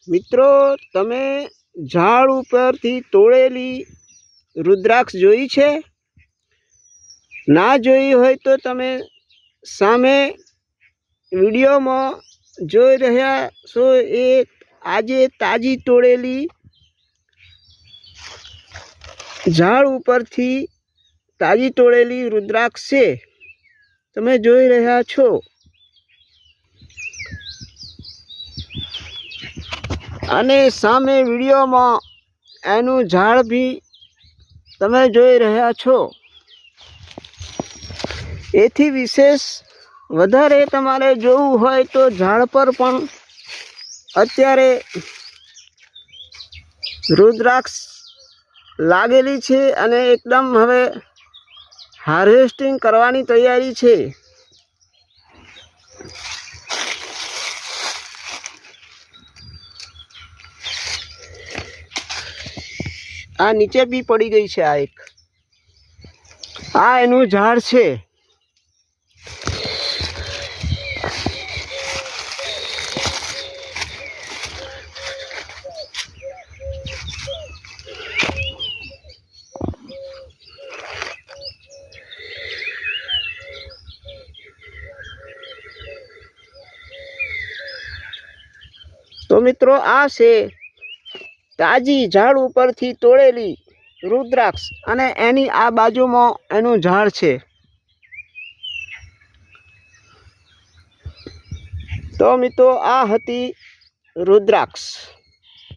મિત્રો, તમે ઝાડ ઉપરથી તોડેલી રુદ્રાક્ષ જોઈ છે? ના જોઈ હોય તો તમે સામે વિડીયોમાં જોઈ રહ્યા છો એ આજે તાજી તોડેલી ઝાડ ઉપરથી તાજી તોડેલી રુદ્રાક્ષ છે, તમે જોઈ રહ્યા છો। અને સામે વિડીયોમાં એનું ઝાડ બી તમે જોઈ રહ્યા છો। એથી વિશેષ વધારે તમારે જોવું હોય તો ઝાડ પર પણ અત્યારે રુદ્રાક્ષ લાગેલી છે અને એકદમ હવે હાર્વેસ્ટિંગ કરવાની તૈયારી છે। આ નીચે બી પડી ગઈ છે। આ એનું ઝાડ છે। તો મિત્રો, આ છે તાજી ઝાડ ઉપરથી તોડેલી રુદ્રાક્ષ અને એની આ બાજુમાં એનું ઝાડ છે। તો મિત્રો, આ હતી રુદ્રાક્ષ।